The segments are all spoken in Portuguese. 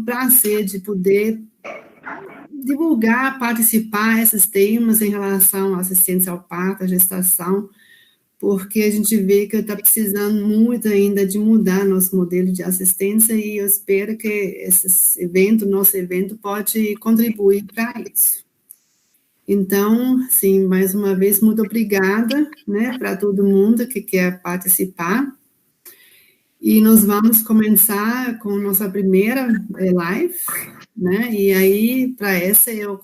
prazer de poder divulgar, participar esses temas em relação à assistência ao parto, à gestação, porque a gente vê que está precisando muito ainda de mudar nosso modelo de assistência e eu espero que nosso evento pode contribuir para isso. Então, sim, mais uma vez, muito obrigada, né, para todo mundo que quer participar. E nós vamos começar com nossa primeira live, né, e aí, para essa, eu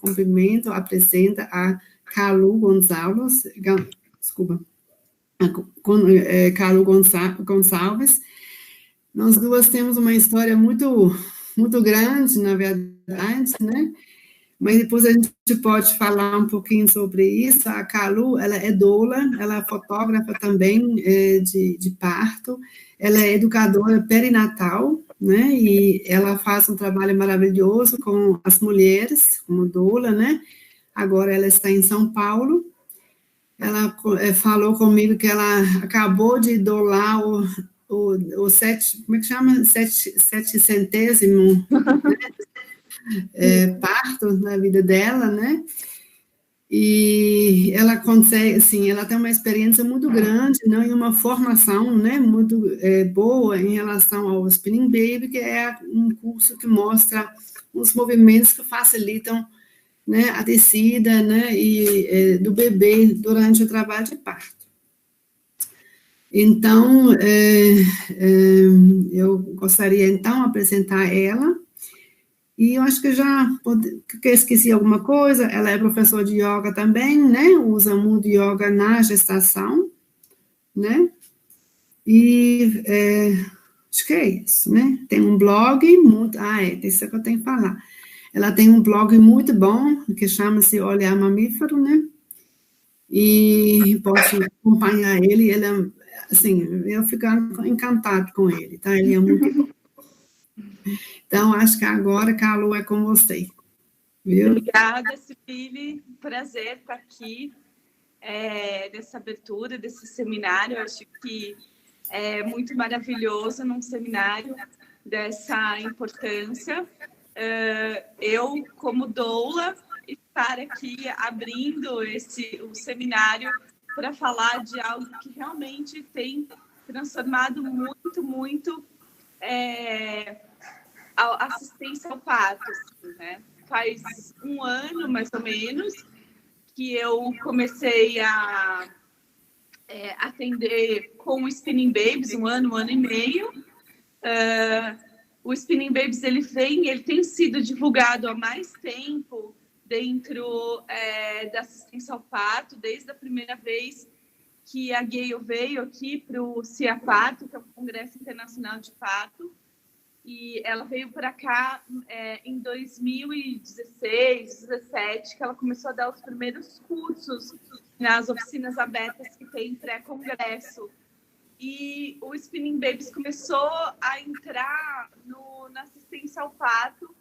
apresento a Carlu Gonçalves, Carlu Gonçalves. Nós duas temos uma história muito, muito grande, na verdade, né? Mas depois a gente pode falar um pouquinho sobre isso. A Carlu, ela é doula, ela é fotógrafa também de parto, ela é educadora perinatal, né? E ela faz um trabalho maravilhoso com as mulheres, como doula, né? Agora ela está em São Paulo. Ela falou comigo que ela acabou de dolar o como é que chama? 700º parto na vida dela, né? E ela consegue, assim, ela tem uma experiência muito grande, não, e uma formação, né, muito boa em relação ao Spinning Baby, que é um curso que mostra os movimentos que facilitam, né, a descida, né, e do bebê durante o trabalho de parto. Então, eu gostaria, então, de apresentar ela, e eu acho que que esqueci alguma coisa, ela é professora de yoga também, né, usa muito yoga na gestação, né, e acho que é isso, né, tem um blog muito, isso é que eu tenho que falar. Ela tem um blog muito bom, que chama-se Olhar Mamífero, né? E posso acompanhar ele, assim, eu fico encantado com ele, tá? Ele é muito bom. Então, acho que agora, Carlu, é com você. Viu? Obrigada, Sibeli. Prazer estar aqui nessa abertura desse seminário. Eu acho que é muito maravilhoso num seminário dessa importância. Eu, como doula, estar aqui abrindo o seminário para falar de algo que realmente tem transformado muito, muito a assistência ao parto, assim, né? Faz um ano, mais ou menos, que eu comecei a atender com o Spinning Babies, um ano e meio. O Spinning Babies, ele tem sido divulgado há mais tempo dentro da assistência ao parto, desde a primeira vez que a Gayle veio aqui para o CIAParto, que é o Congresso Internacional de Parto, e ela veio para cá em 2016, 2017, que ela começou a dar os primeiros cursos nas oficinas abertas que tem pré-congresso. E o Spinning Babies começou a entrar na assistência ao parto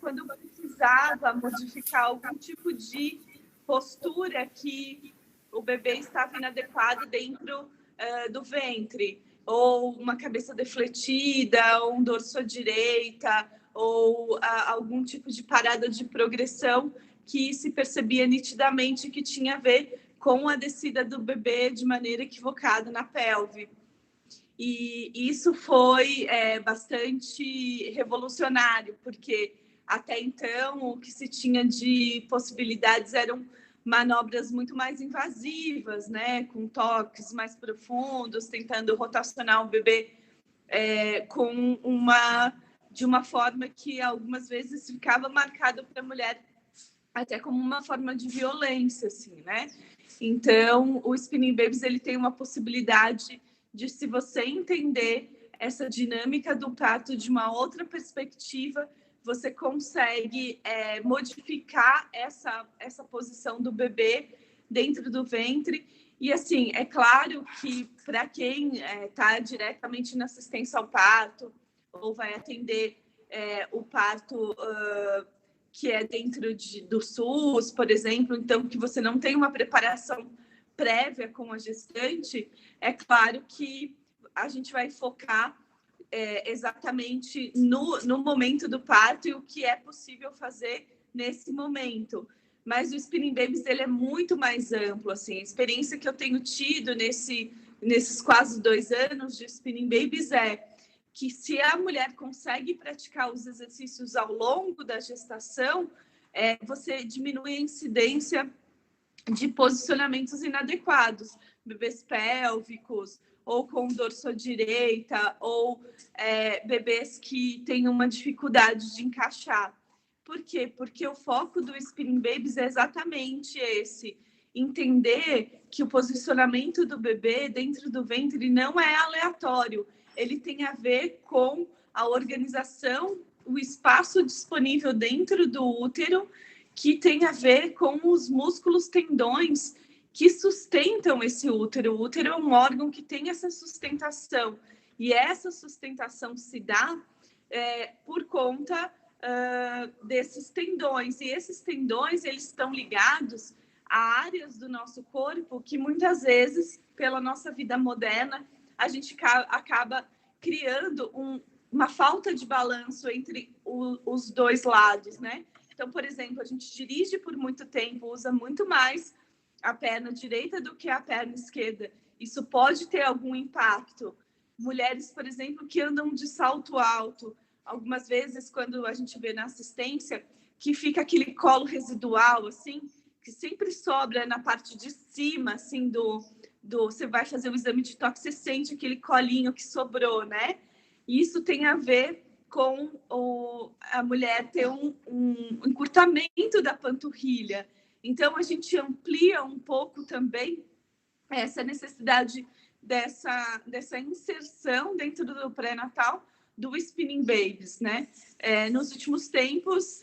quando precisava modificar algum tipo de postura que o bebê estava inadequado dentro do ventre, ou uma cabeça defletida, ou um dorso à direita, ou algum tipo de parada de progressão que se percebia nitidamente que tinha a ver com a descida do bebê de maneira equivocada na pelve. E isso foi bastante revolucionário, porque até então o que se tinha de possibilidades eram manobras muito mais invasivas, né, com toques mais profundos, tentando rotacionar o bebê de uma forma que algumas vezes ficava marcado para a mulher até como uma forma de violência, assim, né? Então, o Spinning Babies, ele tem uma possibilidade de, se você entender essa dinâmica do parto de uma outra perspectiva, você consegue modificar essa posição do bebê dentro do ventre. E, assim, é claro que para quem está diretamente na assistência ao parto ou vai atender o parto que é dentro do SUS, por exemplo, então que você não tem uma preparação prévia com a gestante, é claro que a gente vai focar exatamente no momento do parto e o que é possível fazer nesse momento. Mas o Spinning Babies ele é muito mais amplo, assim. A experiência que eu tenho tido nesses quase 2 anos de Spinning Babies é que se a mulher consegue praticar os exercícios ao longo da gestação, você diminui a incidência de posicionamentos inadequados, bebês pélvicos, ou com dorsodireita, ou bebês que têm uma dificuldade de encaixar. Por quê? Porque o foco do Spinning Babies é exatamente esse, entender que o posicionamento do bebê dentro do ventre não é aleatório, ele tem a ver com a organização, o espaço disponível dentro do útero, que tem a ver com os músculos tendões que sustentam esse útero. O útero é um órgão que tem essa sustentação, e essa sustentação se dá por conta desses tendões, e esses tendões eles estão ligados a áreas do nosso corpo que muitas vezes, pela nossa vida moderna, a gente acaba criando uma falta de balanço entre os dois lados, né? Então, por exemplo, a gente dirige por muito tempo, usa muito mais a perna direita do que a perna esquerda. Isso pode ter algum impacto. Mulheres, por exemplo, que andam de salto alto, algumas vezes, quando a gente vê na assistência, que fica aquele colo residual, assim, que sempre sobra na parte de cima, assim, você vai fazer o exame de toque, você sente aquele colinho que sobrou, né? E isso tem a ver com a mulher ter um encurtamento da panturrilha. Então, a gente amplia um pouco também essa necessidade dessa inserção dentro do pré-natal do Spinning Babies, né? Nos últimos tempos,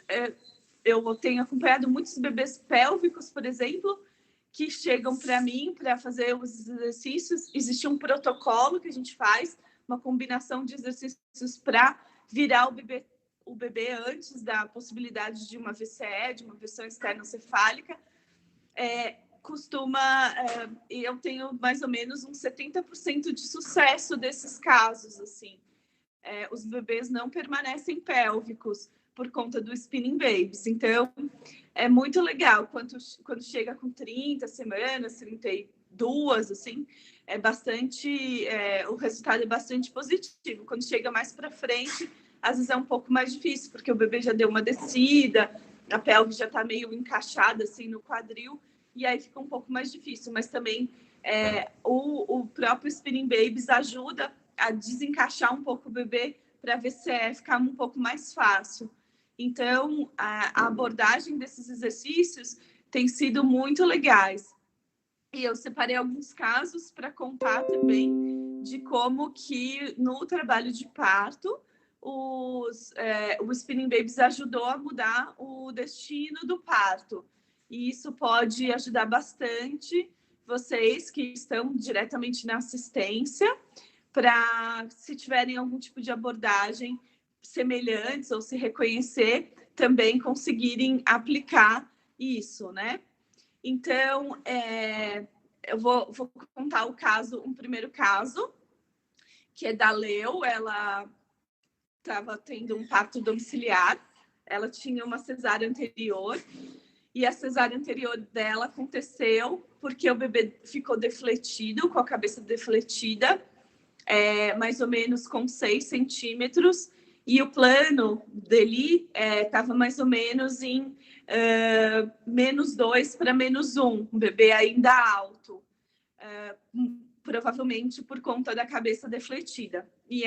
eu tenho acompanhado muitos bebês pélvicos, por exemplo, que chegam para mim para fazer os exercícios. Existe um protocolo que a gente faz, uma combinação de exercícios para virar o bebê antes da possibilidade de uma VCE, de uma versão externa cefálica. Eu tenho mais ou menos uns 70% de sucesso desses casos, assim. Os bebês não permanecem pélvicos por conta do Spinning Babies. Então, é muito legal. Quando chega com 30 semanas, 32, assim, o resultado é bastante positivo. Quando chega mais para frente, às vezes é um pouco mais difícil, porque o bebê já deu uma descida, a pelve já está meio encaixada, assim, no quadril, e aí fica um pouco mais difícil. Mas também o próprio Spinning Babies ajuda a desencaixar um pouco o bebê para a VCE ficar um pouco mais fácil. Então, a abordagem desses exercícios tem sido muito legais. E eu separei alguns casos para contar também de como que no trabalho de parto o Spinning Babies ajudou a mudar o destino do parto. E isso pode ajudar bastante vocês que estão diretamente na assistência, para, se tiverem algum tipo de abordagem semelhantes ou se reconhecer, também conseguirem aplicar isso, né? Então, eu vou contar um primeiro caso, que é da Leo. Ela estava tendo um parto domiciliar, ela tinha uma cesárea anterior, e a cesárea anterior dela aconteceu porque o bebê ficou defletido, com a cabeça defletida, mais ou menos com 6 centímetros, e o plano dele estava mais ou menos em -2 para -1, um bebê ainda alto, provavelmente por conta da cabeça defletida. E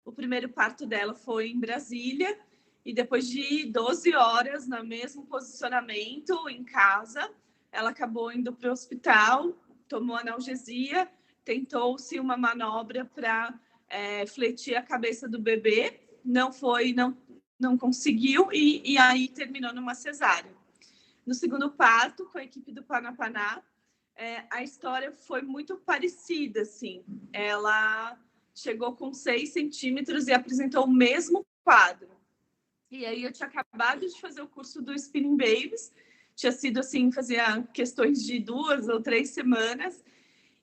o primeiro parto dela foi em Brasília, e depois de 12 horas no mesmo posicionamento em casa, ela acabou indo para o hospital, tomou analgesia, tentou-se uma manobra para fletir a cabeça do bebê, não conseguiu, e aí terminou numa cesárea. No segundo parto, com a equipe do Panapaná, a história foi muito parecida, assim. Ela chegou com 6 centímetros e apresentou o mesmo quadro. E aí eu tinha acabado de fazer o curso do Spinning Babies, tinha sido assim, fazia questões de 2 ou 3 semanas,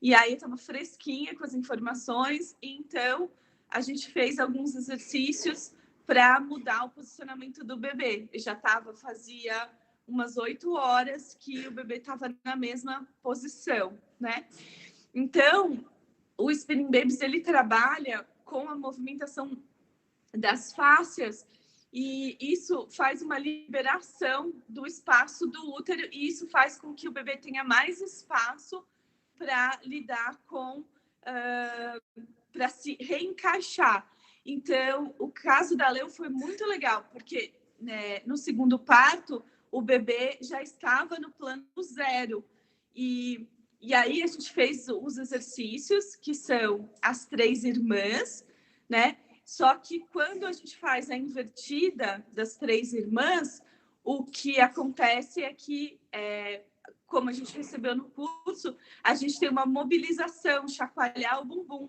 e aí eu estava fresquinha com as informações, então a gente fez alguns exercícios para mudar o posicionamento do bebê. Fazia umas 8 horas que o bebê estava na mesma posição, né? Então, o Spinning Babies, ele trabalha com a movimentação das fáscias e isso faz uma liberação do espaço do útero e isso faz com que o bebê tenha mais espaço para lidar com, para se reencaixar. Então, o caso da Leo foi muito legal, porque né, no segundo parto, o bebê já estava no plano 0. E aí a gente fez os exercícios, que são as 3 irmãs, né? Só que quando a gente faz a invertida das 3 irmãs, o que acontece é que, como a gente recebeu no curso, a gente tem uma mobilização, chacoalhar o bumbum.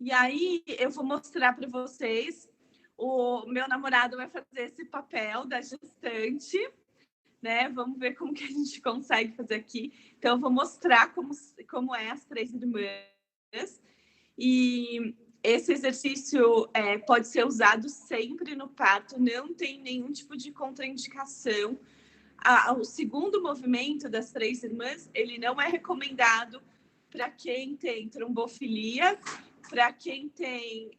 E aí eu vou mostrar para vocês, o meu namorado vai fazer esse papel da gestante, né? Vamos ver como que a gente consegue fazer aqui. Então, eu vou mostrar como é as 3 irmãs. E esse exercício pode ser usado sempre no parto, não tem nenhum tipo de contraindicação. O segundo movimento das 3 irmãs, ele não é recomendado para quem tem trombofilia, para quem tem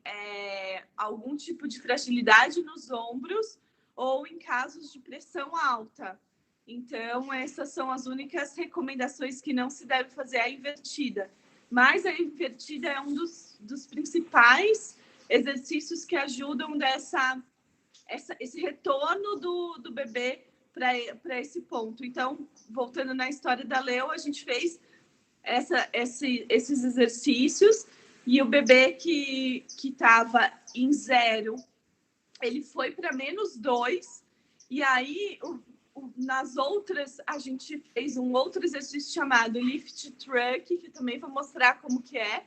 algum tipo de fragilidade nos ombros ou em casos de pressão alta. Então, essas são as únicas recomendações que não se deve fazer a invertida. Mas a invertida é um dos principais exercícios que ajudam esse retorno do bebê para esse ponto. Então, voltando na história da Leo, a gente fez esses exercícios e o bebê que estava em 0, ele foi para -2, e aí nas outras a gente fez um outro exercício chamado lift truck, que também vou mostrar como que é.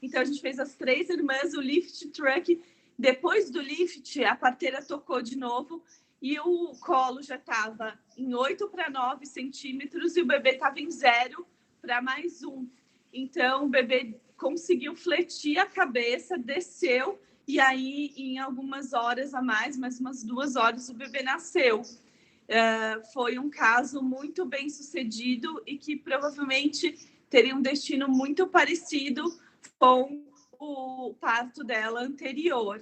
Então a gente fez as 3 irmãs, o lift truck. Depois do lift, a parteira tocou de novo e o colo já estava em 8 para 9 centímetros e o bebê estava em 0 para +1. Então o bebê conseguiu fletir a cabeça, desceu e aí em algumas horas a mais umas 2 horas, o bebê nasceu. Foi um caso muito bem sucedido e que provavelmente teria um destino muito parecido com o parto dela anterior.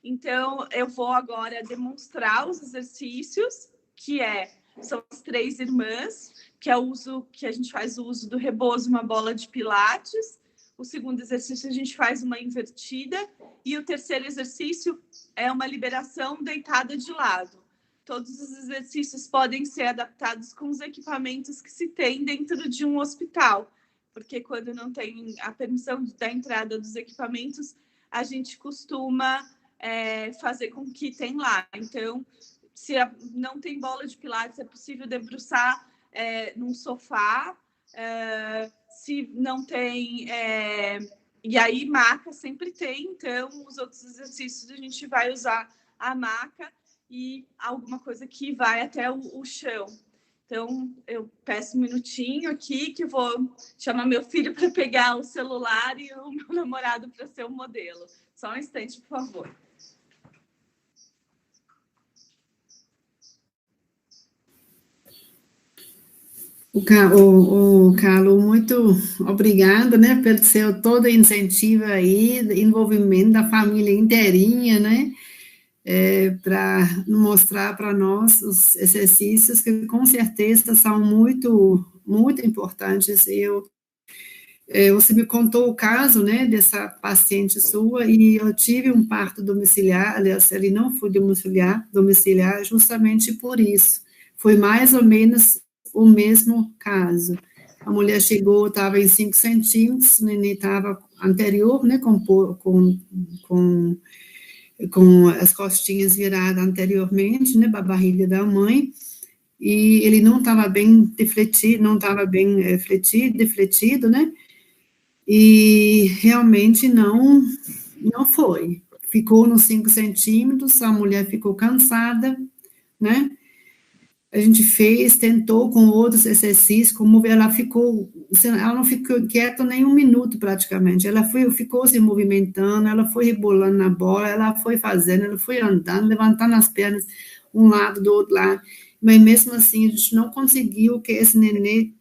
Então, eu vou agora demonstrar os exercícios, são as 3 irmãs, que é o uso que a gente faz o uso do rebozo, uma bola de pilates. O segundo exercício, a gente faz uma invertida. E o terceiro exercício é uma liberação deitada de lado. Todos os exercícios podem ser adaptados com os equipamentos que se tem dentro de um hospital, porque quando não tem a permissão da entrada dos equipamentos, a gente costuma fazer com que tem lá. Então, se não tem bola de pilates, é possível debruçar num sofá. Se não tem... E aí, maca sempre tem. Então, os outros exercícios a gente vai usar a maca e alguma coisa que vai até o chão. Então, eu peço um minutinho aqui, que eu vou chamar meu filho para pegar o celular e o meu namorado para ser o modelo. Só um instante, por favor. Carlos, muito obrigada, né, pelo seu todo incentivo aí, envolvimento da família inteirinha, né, para mostrar para nós os exercícios que com certeza são muito, muito importantes. Você me contou o caso, né, dessa paciente sua, e eu tive um parto domiciliar, aliás, ele não foi domiciliar justamente por isso. Foi mais ou menos o mesmo caso. A mulher chegou, estava em 5 centímetros, o neném estava anterior, né, com as costinhas viradas anteriormente, né, para a barriga da mãe, e ele não estava bem defletido, defletido, né, e realmente não foi. Ficou nos 5 centímetros, a mulher ficou cansada, né, a gente fez, tentou com outros exercícios, como ela não ficou quieta nem um minuto praticamente, ela ficou se movimentando, ela foi rebolando na bola, ela foi fazendo, ela foi andando, levantando as pernas um lado do outro lado, mas mesmo assim a gente não conseguiu que esse nenê,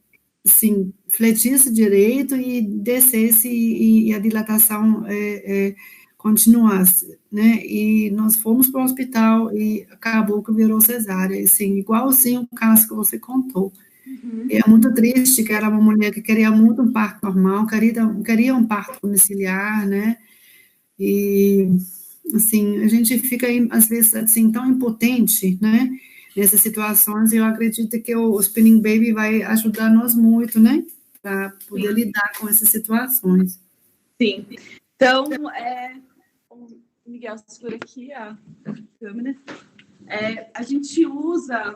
assim, fletisse direito e descesse e a dilatação continuasse, né, e nós fomos para o hospital e acabou que virou cesárea, assim, igualzinho o caso que você contou. E é muito triste que era uma mulher que queria muito um parto normal, queria um parto domiciliar, né, e, assim, a gente fica, às vezes, assim, tão impotente, né, nessas situações, e eu acredito que o Spinning Baby vai ajudar nós muito, né, para poder lidar com essas situações. Sim. Então, Miguel, segura aqui a câmera. A gente usa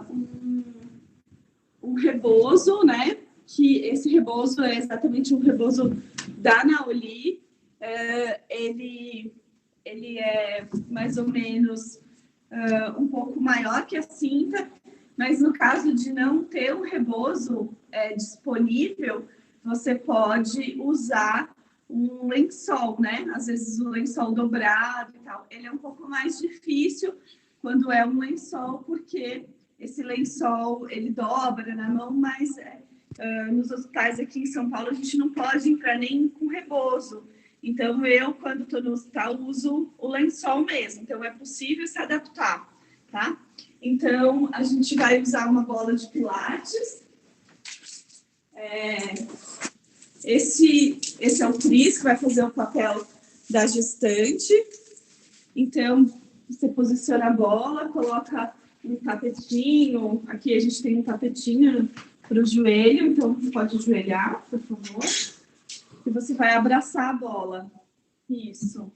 um rebozo, né? Que esse rebozo é exatamente um rebozo da Naoli. Ele é mais ou menos um pouco maior que a cinta, mas no caso de não ter um rebozo disponível, você pode usar um lençol, né? Às vezes o lençol dobrado e tal. Ele é um pouco mais difícil quando é um lençol, porque esse lençol, ele dobra na mão, mas nos hospitais aqui em São Paulo a gente não pode entrar nem com rebozo. Então, eu, quando estou no hospital, uso o lençol mesmo. Então, é possível se adaptar, tá? Então, a gente vai usar uma bola de pilates. Esse é o Cris, que vai fazer o papel da gestante. Então, você posiciona a bola, coloca um tapetinho. Aqui a gente tem um tapetinho para o joelho, então você pode ajoelhar, por favor. E você vai abraçar a bola. Isso.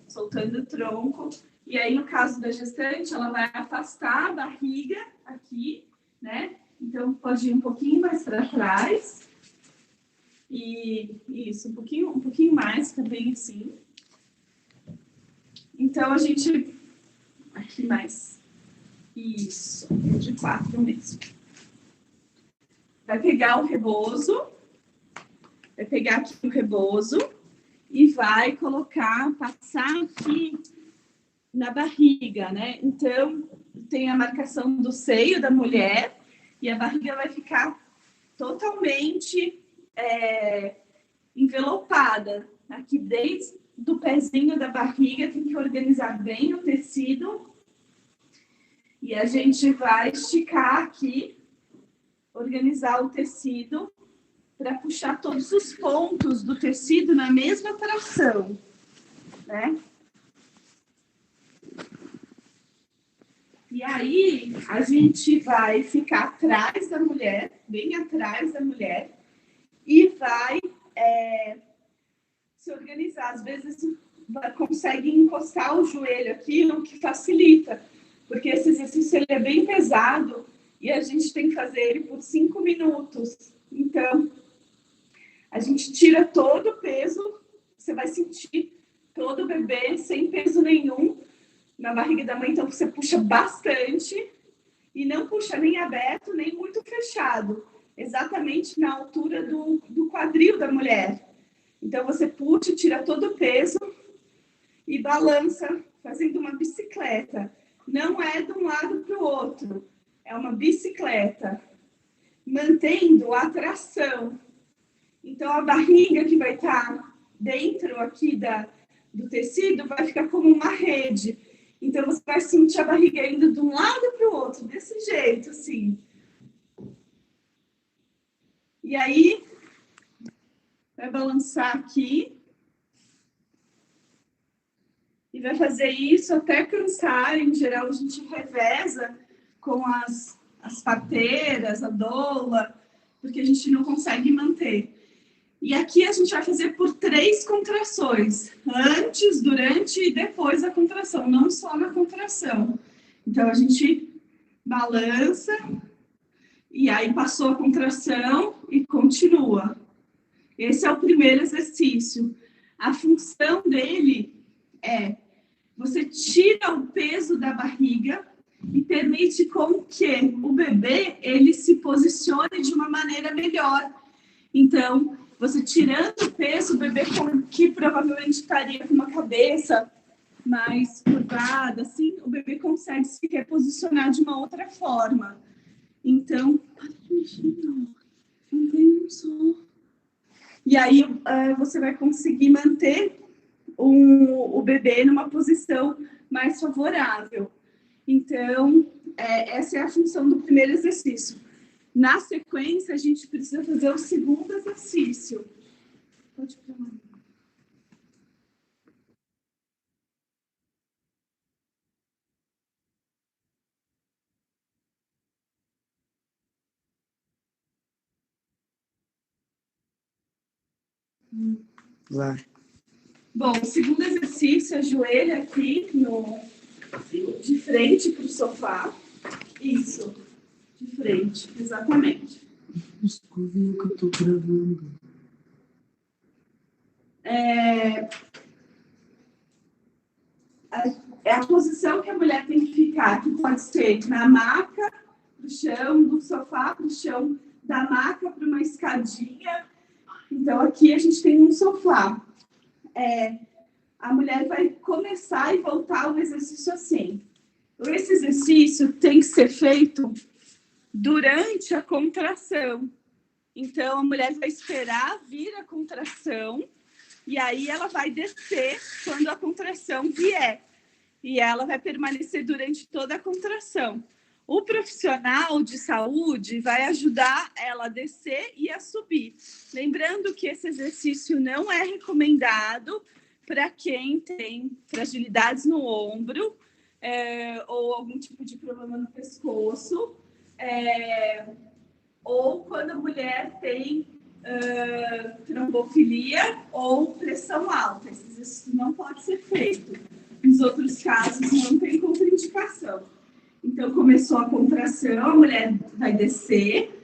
Soltando o tronco. E aí, no caso da gestante, ela vai afastar a barriga aqui, né? Então, pode ir um pouquinho mais para trás. E isso, um pouquinho mais, também assim. Então, a gente... Aqui mais. Isso. De 4 mesmo. Vai pegar o rebozo. Vai pegar aqui o rebozo e vai passar aqui na barriga, né? Então, tem a marcação do seio da mulher e a barriga vai ficar totalmente envelopada. Aqui desde do pezinho da barriga, tem que organizar bem o tecido. E a gente vai esticar aqui, organizar o tecido para puxar todos os pontos do tecido na mesma tração, né? E aí, a gente vai ficar atrás da mulher, bem atrás da mulher, e vai se organizar. Às vezes, consegue encostar o joelho aqui, o que facilita, porque esse exercício ele é bem pesado e a gente tem que fazer ele por 5 minutos. Então, a gente tira todo o peso, você vai sentir todo o bebê sem peso nenhum na barriga da mãe, então você puxa bastante e não puxa nem aberto, nem muito fechado, exatamente na altura do quadril da mulher. Então você puxa, tira todo o peso e balança, fazendo uma bicicleta. Não é de um lado para o outro, é uma bicicleta, mantendo a tração. Então, a barriga que vai estar dentro aqui do tecido vai ficar como uma rede. Então, você vai sentir a barriga indo de um lado para o outro, desse jeito, assim. E aí, vai balançar aqui. E vai fazer isso até cansar. Em geral, a gente reveza com as parteiras, a doula, porque a gente não consegue manter. E aqui a gente vai fazer por 3 contrações, antes, durante e depois da contração, não só na contração. Então, a gente balança, e aí passou a contração e continua. Esse é o primeiro exercício. A função dele você tira o peso da barriga e permite com que o bebê ele se posicione de uma maneira melhor. Então, você tirando o peso, o bebê que provavelmente estaria com uma cabeça mais curvada, assim, o bebê consegue se reposicionar de uma outra forma. Então, não tem um som. E aí você vai conseguir manter o bebê numa posição mais favorável. Então, essa é a função do primeiro exercício. Na sequência, a gente precisa fazer o segundo exercício. Pode ir pra lá. Lá. Bom, o segundo exercício, ajoelha aqui de frente para o sofá. Isso, de frente, exatamente. Escurinho que eu tô gravando. É a posição que a mulher tem que ficar, que pode ser na maca, pro chão, do sofá para o chão, da maca para uma escadinha. Então, aqui a gente tem um sofá. A mulher vai começar e voltar o exercício assim. Esse exercício tem que ser feito durante a contração. Então, a mulher vai esperar vir a contração e aí ela vai descer quando a contração vier. E ela vai permanecer durante toda a contração. O profissional de saúde vai ajudar ela a descer e a subir. Lembrando que esse exercício não é recomendado para quem tem fragilidades no ombro ou algum tipo de problema no pescoço, ou quando a mulher tem trombofilia ou pressão alta. Esse exercício não pode ser feito. Nos outros casos, não tem contraindicação. Então, começou a contração, a mulher vai descer,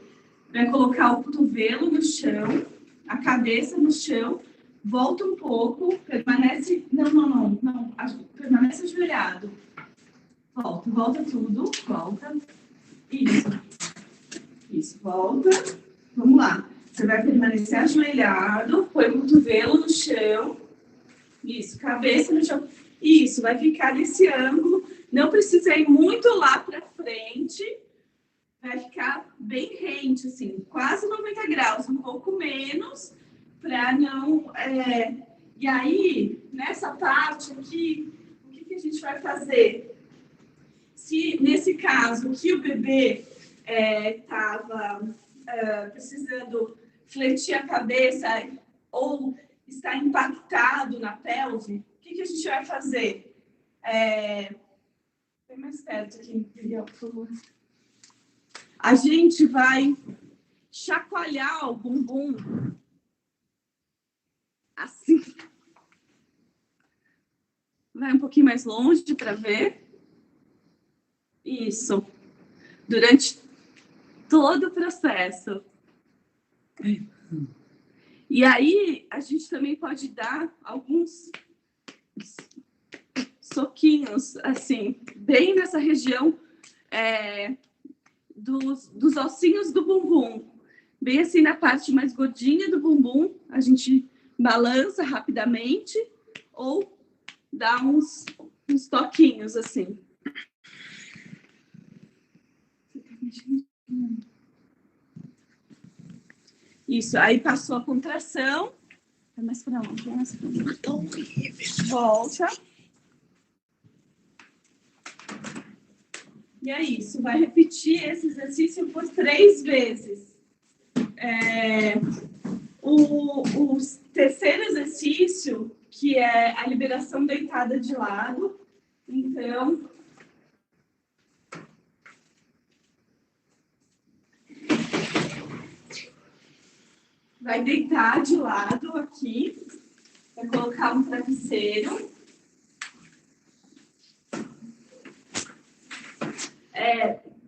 vai colocar o cotovelo no chão, a cabeça no chão, volta um pouco, permanece... Não. Permanece ajoelhado. Volta tudo, volta. Isso, volta. Vamos lá. Você vai permanecer ajoelhado, põe o cotovelo no chão. Isso, cabeça no chão. Isso, vai ficar nesse ângulo. Não precisa ir muito lá para frente. Vai ficar bem rente, assim, quase 90 graus, um pouco menos, para não... E aí, nessa parte aqui, o que a gente vai fazer? Se, nesse caso, que o bebê estava precisando fletir a cabeça ou está impactado na pelve, o que a gente vai fazer? Vem mais perto aqui, Miguel, por favor. A gente vai chacoalhar o bumbum assim. Vai um pouquinho mais longe para ver. Isso. Durante todo o processo. E aí, a gente também pode dar alguns soquinhos, assim, bem nessa região dos ossinhos do bumbum. Bem assim, na parte mais gordinha do bumbum, a gente balança rapidamente ou dá uns toquinhos, assim. Isso, aí passou a contração. Vai mais para onde? Volta. E é isso, vai repetir esse exercício por 3 vezes. O terceiro exercício, que é a liberação deitada de lado. Então, vai deitar de lado aqui, vai colocar um travesseiro.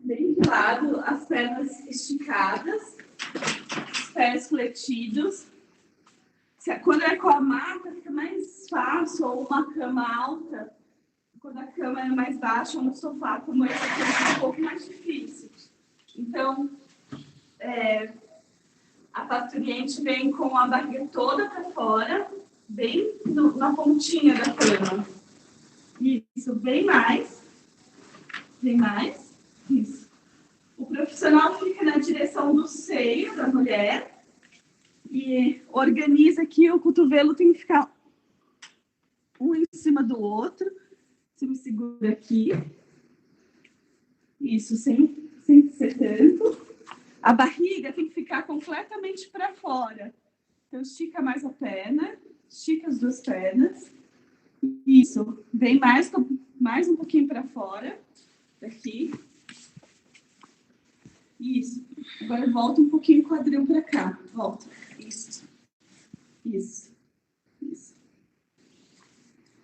Bem de lado, as pernas esticadas, os pés fletidos. Quando é com a maca, fica mais fácil, ou uma cama alta, quando a cama é mais baixa ou no sofá, como esse aqui, é um pouco mais difícil. Então, a parturiente vem com a barriga toda para fora, bem na pontinha da cama. Isso, bem mais. Isso. O profissional fica na direção do seio da mulher e organiza aqui, o cotovelo tem que ficar um em cima do outro. Você me segura aqui. Isso, sem ser tanto. A barriga tem que ficar completamente para fora. Então, estica mais a perna, estica as duas pernas. Isso, vem mais um pouquinho para fora. Daqui. Isso. Agora volta um pouquinho o quadril para cá. Volta. Isso.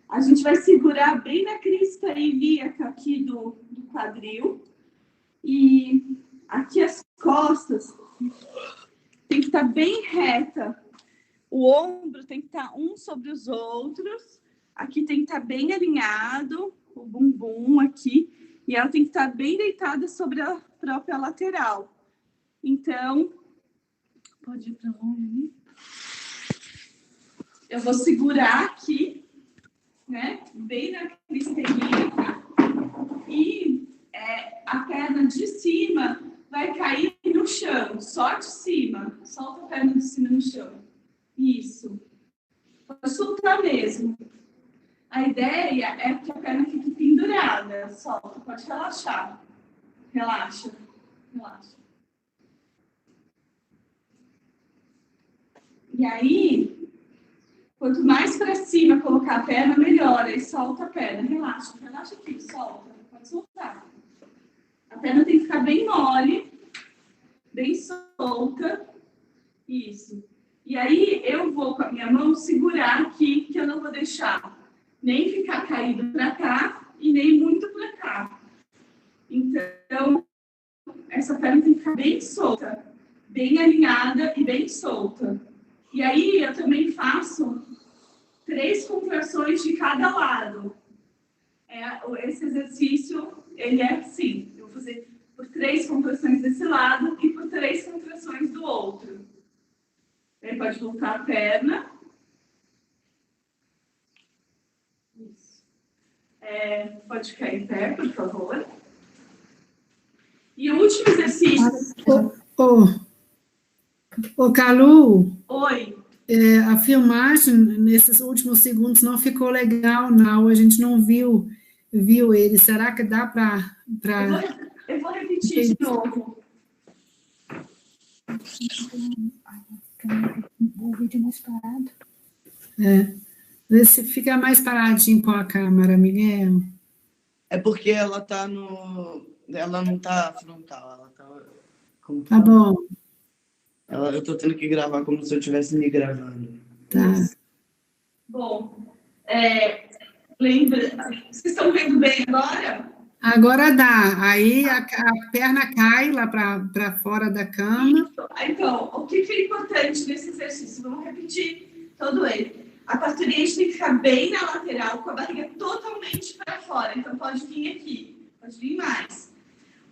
A gente vai segurar bem na crista ilíaca aqui do quadril. E aqui as costas tem que estar bem reta. O ombro tem que estar um sobre os outros. Aqui tem que estar bem alinhado, o bumbum aqui. E ela tem que estar bem deitada sobre a própria lateral. Então, pode ir para longe ali. Eu vou segurar aqui, né? Bem na crista ilíaca. E a perna de cima vai cair no chão, só de cima. Solta a perna de cima no chão. Isso. Pode soltar mesmo. A ideia é que a perna fique pendurada. Solta, pode relaxar. Relaxa. E aí, quanto mais para cima colocar a perna, melhor. Aí solta a perna. Relaxa aqui, solta. Pode soltar. A perna tem que ficar bem mole, bem solta. Isso. E aí, eu vou com a minha mão segurar aqui, que eu não vou deixar nem ficar caído para cá e nem muito para cá. Então, essa perna tem que ficar bem solta, bem alinhada e bem solta. E aí, eu também faço 3 contrações de cada lado. Esse exercício, ele é assim. Eu vou fazer por 3 contrações desse lado e por 3 contrações do outro. Aí pode voltar a perna. Isso. Pode ficar em pé, por favor. E o último exercício... Ô, Calu. Oi. A filmagem nesses últimos segundos não ficou legal, não. A gente não viu ele. Será que dá para... Eu vou repetir de novo. O vídeo mais parado. Vê se fica mais paradinho com a câmera, Miguel. É porque ela tá no... Ela não tá frontal, ela tá... Tá bom. Eu tô tendo que gravar como se eu estivesse me gravando. Tá. Bom, lembra... Vocês estão vendo bem agora? Agora dá. Aí a perna cai lá para fora da cama. Então, o que é importante nesse exercício? Vamos repetir todo ele. A parturiente tem que ficar bem na lateral, com a barriga totalmente para fora. Então, pode vir aqui, pode vir mais.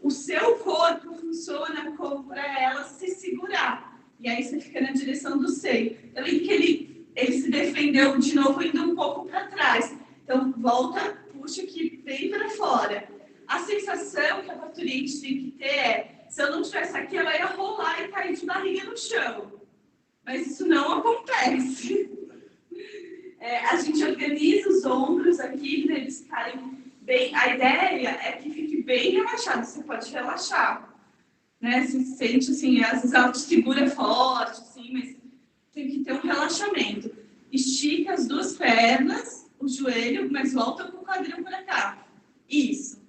O seu corpo funciona como para ela se segurar. E aí você fica na direção do seio. Então, que ele se defendeu de novo, indo um pouco para trás. Então, volta, puxa aqui bem para fora. A sensação que a parturiente tem que ter se eu não tivesse aqui, ela ia rolar e cair de barriga no chão. Mas isso não acontece. A gente organiza os ombros aqui para eles ficarem bem. A ideia é que fique bem relaxado. Você pode relaxar, né? Se sente assim, às vezes ela te segura forte, assim, mas tem que ter um relaxamento. Estica as duas pernas, o joelho, mas volta com o quadril para cá. Isso.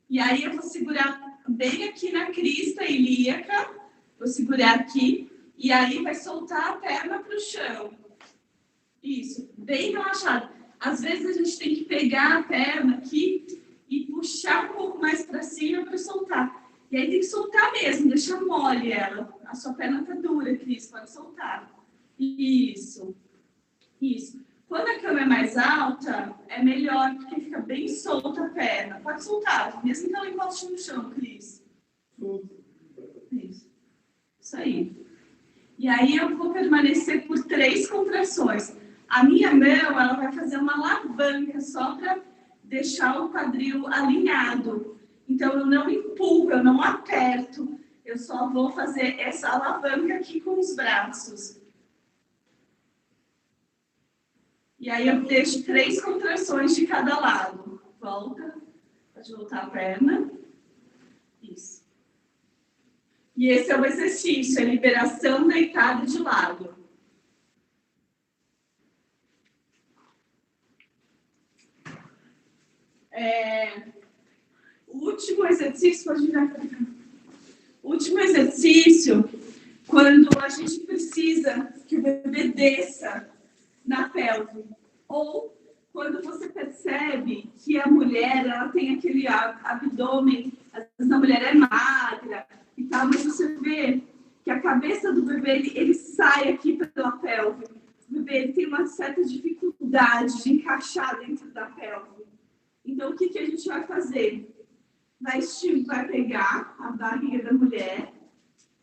E aí eu vou segurar bem aqui na crista ilíaca. Vou segurar aqui. E aí vai soltar a perna para o chão. Isso, bem relaxado. Às vezes a gente tem que pegar a perna aqui e puxar um pouco mais para cima para soltar. E aí tem que soltar mesmo, deixar mole ela. A sua perna está dura, Cris, pode soltar. Isso. Quando a cama é mais alta, é melhor, porque fica bem solta a perna. Pode soltar, mesmo que ela encoste no chão, Cris. Isso aí. E aí eu vou permanecer por 3 contrações. A minha mão, ela vai fazer uma alavanca só para deixar o quadril alinhado. Então, eu não empurro, eu não aperto. Eu só vou fazer essa alavanca aqui com os braços. E aí eu deixo 3 contrações de cada lado. Volta. Pode voltar a perna. Isso. E esse é o exercício, é liberação deitada de lado. O último exercício, pode virar para cá. O último exercício, quando a gente precisa que o bebê desça na pelve, ou quando você percebe que a mulher ela tem aquele abdômen, às vezes a mulher é magra e tal, mas você vê que a cabeça do bebê ele sai aqui pela pelve. O bebê ele tem uma certa dificuldade de encaixar dentro da pelve. Então, o que a gente vai fazer? Vai pegar a barriga da mulher,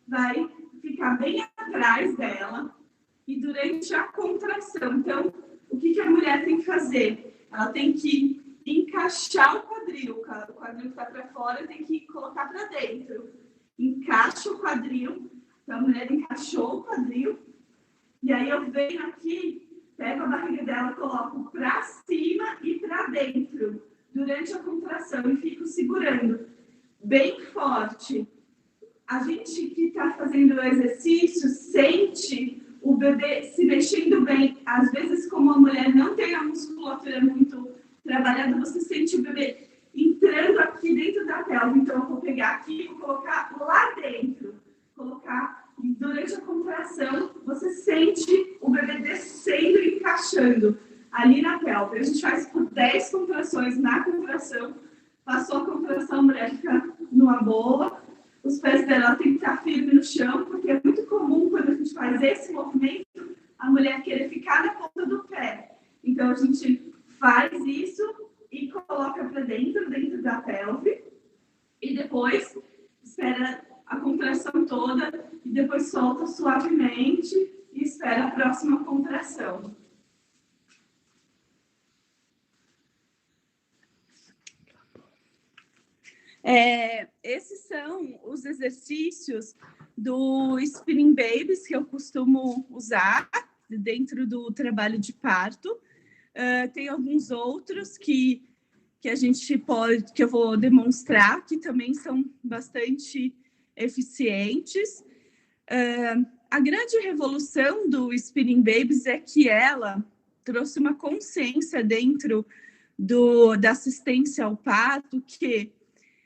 vai ficar bem atrás dela e durante a contração. Então, o que a mulher tem que fazer? Ela tem que encaixar o quadril está para fora, tem que colocar para dentro. Encaixa o quadril, então a mulher encaixou o quadril, e aí eu venho aqui, pego a barriga dela, coloco para cima e para dentro, durante a contração, e fico segurando bem forte. A gente que está fazendo o exercício sente o bebê se mexendo bem. Às vezes, como a mulher não tem a musculatura muito trabalhada, você sente o bebê entrando aqui dentro da pelve. Então, eu vou pegar aqui e vou colocar lá dentro. E durante a contração, você sente o bebê descendo e encaixando ali na pelve. A gente faz por 10 contrações na contração. Passou a contração, a mulher fica numa boa. Os pés dela têm que estar firmes no chão, porque é muito comum, quando a gente faz esse movimento, a mulher querer ficar na ponta do pé. Então, a gente faz isso e coloca para dentro da pelve. E depois, espera a contração toda e depois solta suavemente e espera a próxima contração. Esses são os exercícios do Spinning Babies que eu costumo usar dentro do trabalho de parto. Tem alguns outros que a gente que eu vou demonstrar, que também são bastante eficientes. A grande revolução do Spinning Babies é que ela trouxe uma consciência dentro da assistência ao parto, que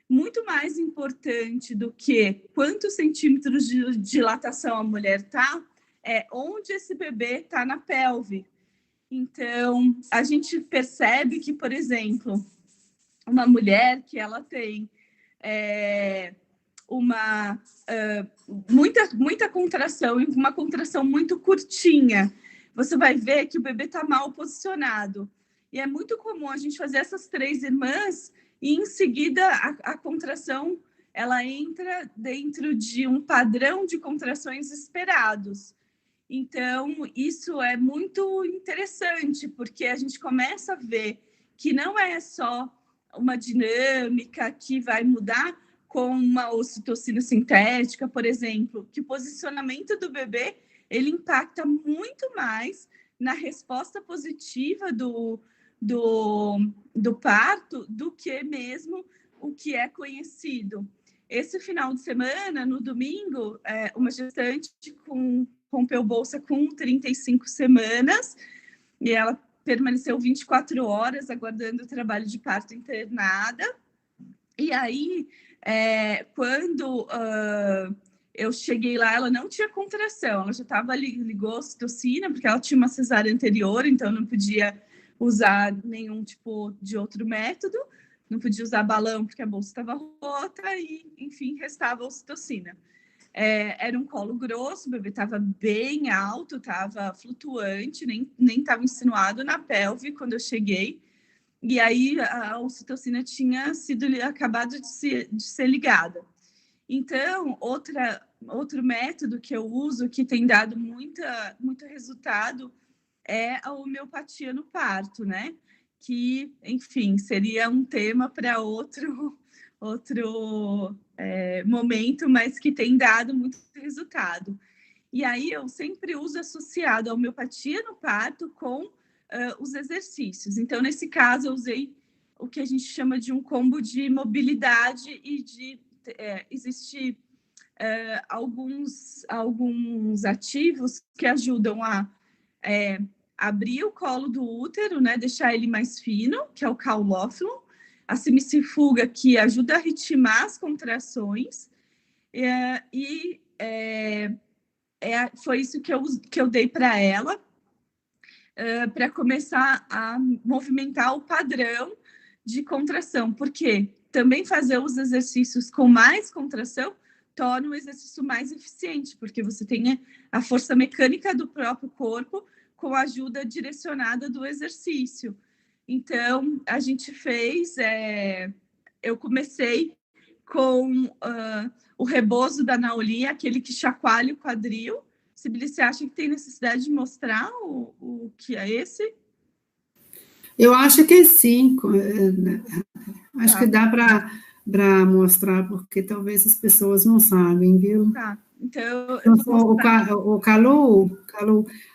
muito mais importante do que quantos centímetros de dilatação a mulher está, é onde esse bebê está na pelve. Então, a gente percebe que, por exemplo, uma mulher que ela tem muita contração, e uma contração muito curtinha, você vai ver que o bebê está mal posicionado. E é muito comum a gente fazer essas 3 irmãs e, em seguida, a contração ela entra dentro de um padrão de contrações esperados. Então, isso é muito interessante, porque a gente começa a ver que não é só uma dinâmica que vai mudar com uma ocitocina sintética, por exemplo, que o posicionamento do bebê ele impacta muito mais na resposta positiva do parto do que mesmo o que é conhecido. Esse final de semana, no domingo, uma gestante rompeu bolsa com 35 semanas e ela permaneceu 24 horas aguardando o trabalho de parto internada. E aí, quando eu cheguei lá, ela não tinha contração, ela já estava ligou a ocitocina, porque ela tinha uma cesárea anterior, então não podia usar nenhum tipo de outro método, não podia usar balão porque a bolsa estava rota e, enfim, restava a ocitocina. Era um colo grosso, o bebê estava bem alto, estava flutuante, nem estava insinuado na pelve quando eu cheguei. E aí a ocitocina tinha acabado de ser ligada. Então, outro método que eu uso, que tem dado muito resultado, é a homeopatia no parto, né? Que, enfim, seria um tema para outro momento, mas que tem dado muito resultado. E aí eu sempre uso associado a homeopatia no parto com os exercícios. Então, nesse caso, eu usei o que a gente chama de um combo de mobilidade e existe alguns ativos que ajudam a abrir o colo do útero, né, deixar ele mais fino, que é o caulófilo, a semicinfuga, que ajuda a ritmar as contrações, foi isso que eu dei para ela, para começar a movimentar o padrão de contração, porque também fazer os exercícios com mais contração torna o exercício mais eficiente, porque você tem a força mecânica do próprio corpo com a ajuda direcionada do exercício. Então, a gente fez... eu comecei com o rebozo da Naoli, aquele que chacoalha o quadril. Sibeli, você acha que tem necessidade de mostrar o que é esse? Eu acho que sim. Acho que dá para mostrar, porque talvez as pessoas não sabem, viu? Tá. Então, eu vou mostrar. O Calu,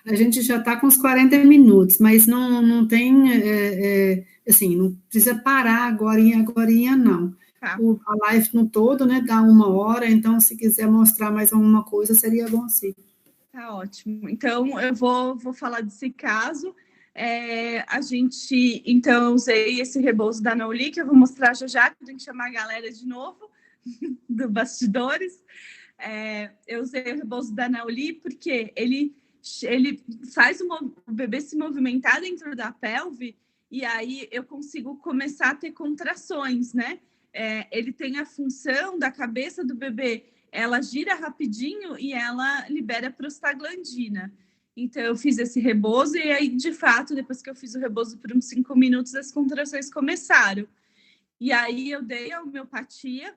a gente já está com uns 40 minutos, mas não tem, assim, não precisa parar agorinha não. Tá. A live no todo, né, dá 1 hora, então, se quiser mostrar mais alguma coisa, seria bom sim. Tá ótimo. Então, eu vou falar desse caso. Então, eu usei esse rebozo da Naoli, que eu vou mostrar já, que tem que chamar a galera de novo, do bastidores. Eu usei o rebozo da Naoli porque ele faz o bebê se movimentar dentro da pelve e aí eu consigo começar a ter contrações, né? Ele tem a função da cabeça do bebê, ela gira rapidinho e ela libera prostaglandina. Então, eu fiz esse rebozo e aí, de fato, depois que eu fiz o rebozo por uns 5 minutos, as contrações começaram. E aí, eu dei a homeopatia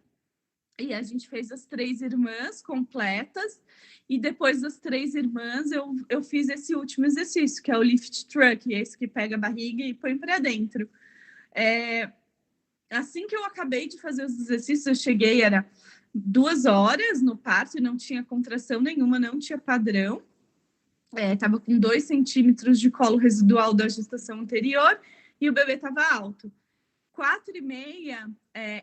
e a gente fez as 3 irmãs completas. E depois das 3 irmãs, eu fiz esse último exercício, que é o lift truck, esse que pega a barriga e põe para dentro. Assim que eu acabei de fazer os exercícios, eu cheguei, era 2 horas no parto e não tinha contração nenhuma, não tinha padrão. Estava com 2 centímetros de colo residual da gestação anterior e o bebê estava alto. 4h30,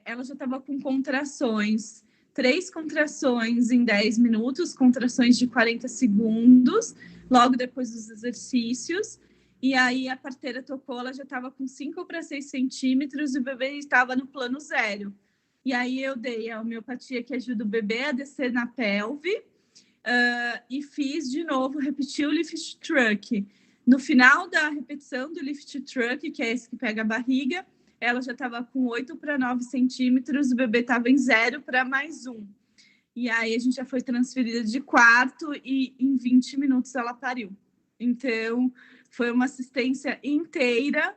ela já estava com contrações, 3 contrações em 10 minutos, contrações de 40 segundos, logo depois dos exercícios. E aí a parteira tocou, ela já estava com 5 para 6 centímetros e o bebê estava no plano 0. E aí eu dei a homeopatia que ajuda o bebê a descer na pelve. E fiz de novo, repeti o lift truck. No final da repetição do lift truck, que é esse que pega a barriga, ela já estava com 8 para 9 centímetros, o bebê estava em 0 para mais 1. E aí a gente já foi transferida de quarto e em 20 minutos ela pariu. Então, foi uma assistência inteira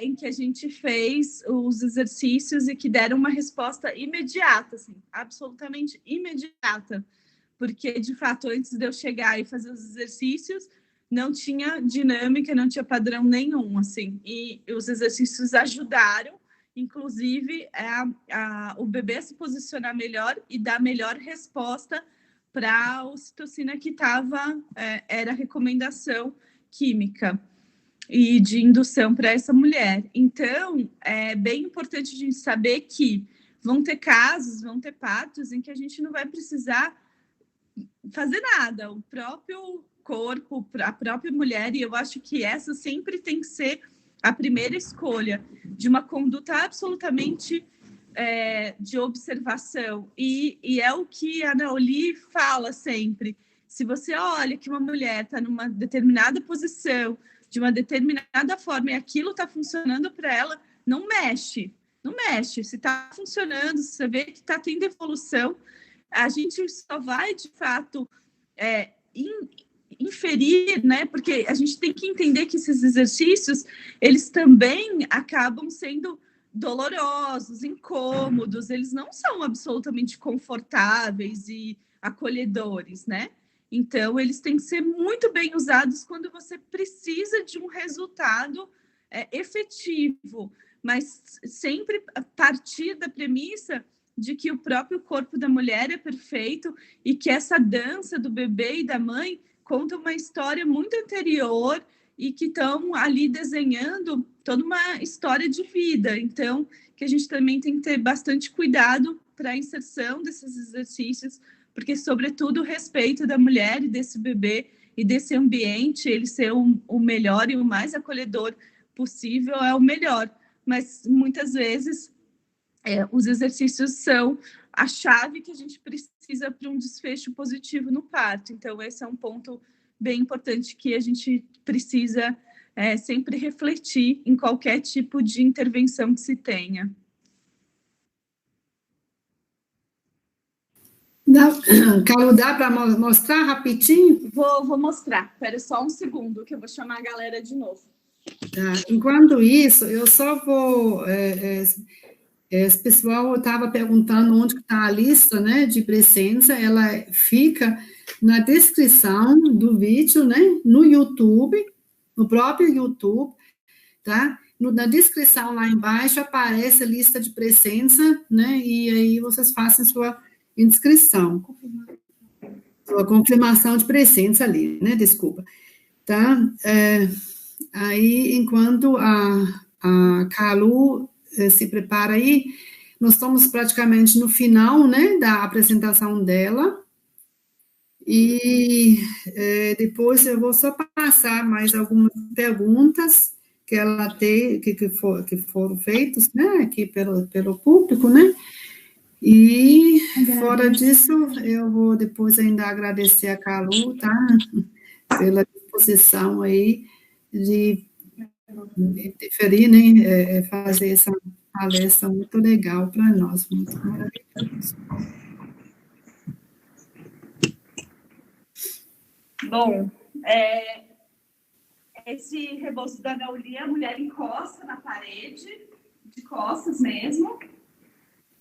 em que a gente fez os exercícios e que deram uma resposta imediata, assim, absolutamente imediata. Porque, de fato, antes de eu chegar e fazer os exercícios, não tinha dinâmica, não tinha padrão nenhum, assim. E os exercícios ajudaram, inclusive, o bebê a se posicionar melhor e dar melhor resposta para a ocitocina que era a recomendação química e de indução para essa mulher. Então, é bem importante a gente saber que vão ter casos, vão ter partos em que a gente não vai precisar fazer nada, o próprio corpo, a própria mulher, e eu acho que essa sempre tem que ser a primeira escolha de uma conduta absolutamente de observação, e é o que a Naoli fala sempre. Se você olha que uma mulher está numa determinada posição, de uma determinada forma, e aquilo está funcionando para ela, não mexe. Se está funcionando, se você vê que está tendo evolução, a gente só vai, de fato, inferir, né? Porque a gente tem que entender que esses exercícios, eles também acabam sendo dolorosos, incômodos, eles não são absolutamente confortáveis e acolhedores, né? Então, eles têm que ser muito bem usados quando você precisa de um resultado efetivo, mas sempre a partir da premissa de que o próprio corpo da mulher é perfeito e que essa dança do bebê e da mãe conta uma história muito anterior e que estão ali desenhando toda uma história de vida. Então, que a gente também tem que ter bastante cuidado para a inserção desses exercícios, porque, sobretudo, o respeito da mulher e desse bebê e desse ambiente, ele ser o melhor e o mais acolhedor possível é o melhor. Mas, muitas vezes, os exercícios são a chave que a gente precisa para um desfecho positivo no parto. Então, esse é um ponto bem importante que a gente precisa sempre refletir em qualquer tipo de intervenção que se tenha. Carol, dá para mostrar rapidinho? Vou mostrar. Espera só um segundo, que eu vou chamar a galera de novo. Tá. Enquanto isso, eu só vou... esse pessoal estava perguntando onde está a lista, né, de presença. Ela fica na descrição do vídeo, né, no YouTube, no próprio YouTube, tá? Na descrição lá embaixo aparece a lista de presença, né, e aí vocês façam sua inscrição. Sua confirmação de presença ali, né, desculpa. Tá? Aí, enquanto a Calu se prepara aí, nós estamos praticamente no final, né, da apresentação dela, e depois eu vou só passar mais algumas perguntas que ela tem, que foram feitas, né, aqui pelo público, né, e fora disso, eu vou depois ainda agradecer a Calu, tá, pela disposição aí de interferir, né, fazer essa palestra muito legal para nós, muito maravilhoso. Bom, esse reboço da Gauli, a mulher encosta na parede, de costas mesmo,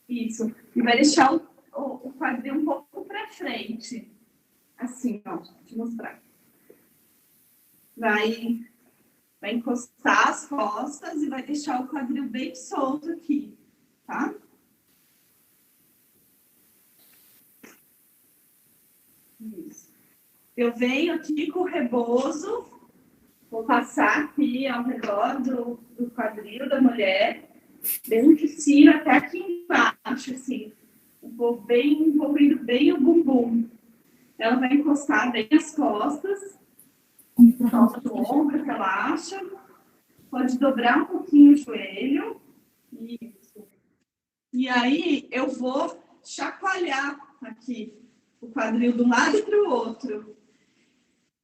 isso, e vai deixar o quadril um pouco para frente, assim, ó, deixa eu mostrar. Vai encostar as costas e vai deixar o quadril bem solto aqui, tá? Isso. Eu venho aqui com o rebozo, vou passar aqui ao redor do quadril da mulher, bem de cima até aqui embaixo, assim. Vou envolvendo bem o bumbum. Ela vai encostar bem as costas. Solta o ombro, relaxa. Pode dobrar um pouquinho o joelho. Isso. E aí, eu vou chacoalhar aqui o quadril de um lado para o outro.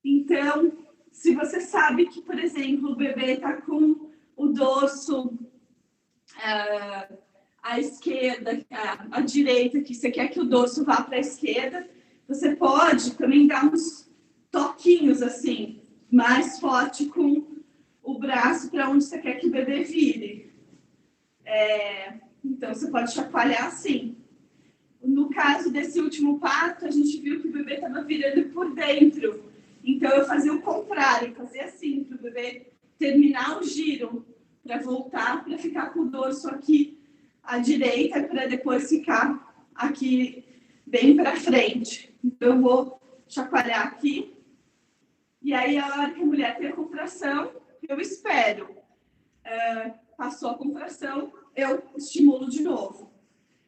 Então, se você sabe que, por exemplo, o bebê está com o dorso à esquerda, à direita, que você quer que o dorso vá para a esquerda, você pode também dar uns toquinhos assim, mais forte com o braço para onde você quer que o bebê vire. Então, você pode chacoalhar assim. No caso desse último parto, a gente viu que o bebê estava virando por dentro. Então, eu fazia o contrário, fazia assim, para o bebê terminar o giro, para voltar, para ficar com o dorso aqui à direita, para depois ficar aqui bem para frente. Então, eu vou chacoalhar aqui. E aí, a hora que a mulher tem a contração, eu espero. Passou a contração, eu estimulo de novo.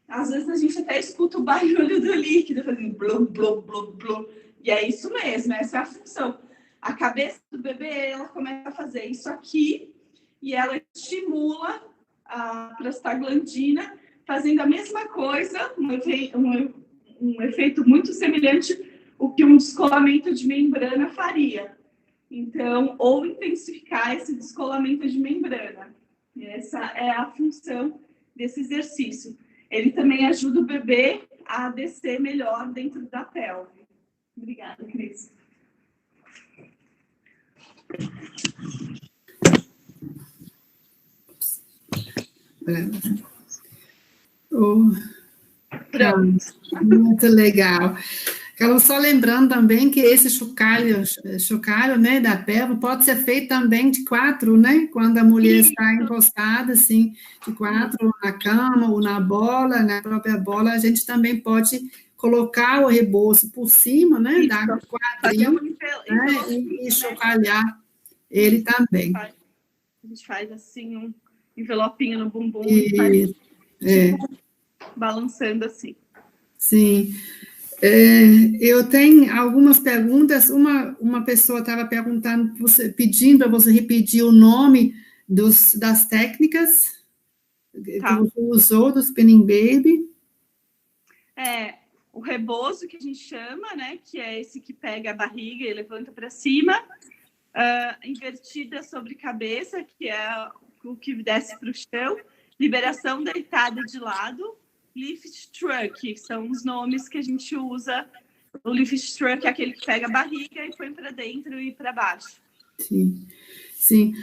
Às vezes, a gente até escuta o barulho do líquido, fazendo blum, blum, blum, blum. E é isso mesmo, essa é a função. A cabeça do bebê, ela começa a fazer isso aqui e ela estimula a prostaglandina, fazendo a mesma coisa, um efeito muito semelhante ao que um descolamento de membrana faria. Então, ou intensificar esse descolamento de membrana. Essa é a função desse exercício. Ele também ajuda o bebê a descer melhor dentro da pelve. Obrigada, Cris. Muito legal. Carlos, só lembrando também que esse chocalho, né, da pelve pode ser feito também de 4, né? Quando a mulher está encostada, assim, de 4 na cama ou na bola, na própria bola, a gente também pode colocar o reboço por cima, né? Da quadril, né, e chocalhar ele também. A gente faz assim um envelopinho no bumbum e faz, tipo, balançando assim. Sim. Eu tenho algumas perguntas. Uma pessoa estava perguntando, pedindo para você repetir o nome das técnicas que você usou do Spinning Baby. O rebozo, que a gente chama, né? Que é esse que pega a barriga e levanta para cima. Invertida sobre cabeça, que é o que desce para o chão. Liberação deitada de lado. Lift Truck, que são os nomes que a gente usa. O Lift Truck é aquele que pega a barriga e põe para dentro e para baixo. Sim.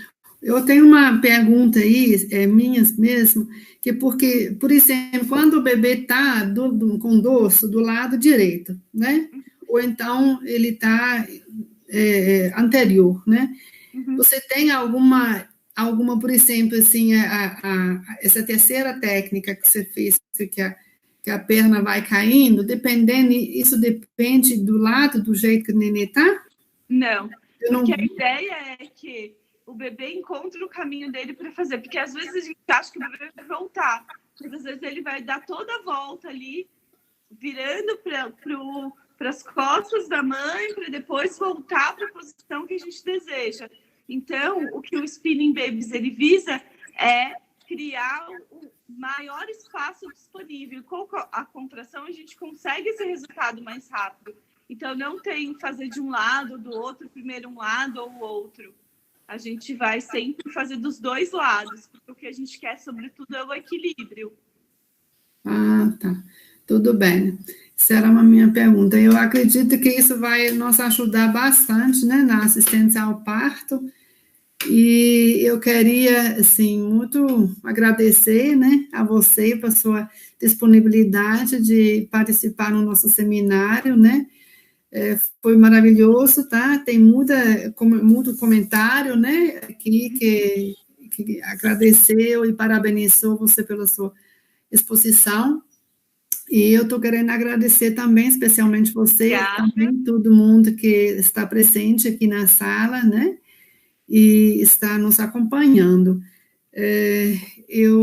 Eu tenho uma pergunta aí, minha mesmo, que porque, por exemplo, quando o bebê está com o dorso do lado direito, né? Ou então ele está anterior, né? Você tem alguma, por exemplo, assim, essa terceira técnica que você fez, que a perna vai caindo, isso depende do lado, do jeito que o nenê está? Não, porque a ideia é que o bebê encontre o caminho dele para fazer, porque às vezes a gente acha que o bebê vai voltar, mas às vezes ele vai dar toda a volta ali, virando para as costas da mãe, para depois voltar para a posição que a gente deseja. Então, o que o Spinning Babies ele visa é criar o maior espaço disponível. Com a contração, a gente consegue esse resultado mais rápido. Então, não tem fazer de um lado ou do outro, primeiro um lado ou o outro. A gente vai sempre fazer dos dois lados, porque o que a gente quer, sobretudo, é o equilíbrio. Tá. Tudo bem. Essa era uma minha pergunta. Eu acredito que isso vai nos ajudar bastante, né, na assistência ao parto. E eu queria, assim, muito agradecer, né, a você por sua disponibilidade de participar no nosso seminário, né? Foi maravilhoso, tá? Tem muito comentário, né, aqui que agradeceu e parabenizou você pela sua exposição. E eu estou querendo agradecer também, especialmente você, também, todo mundo que está presente aqui na sala, né? E está nos acompanhando. Eu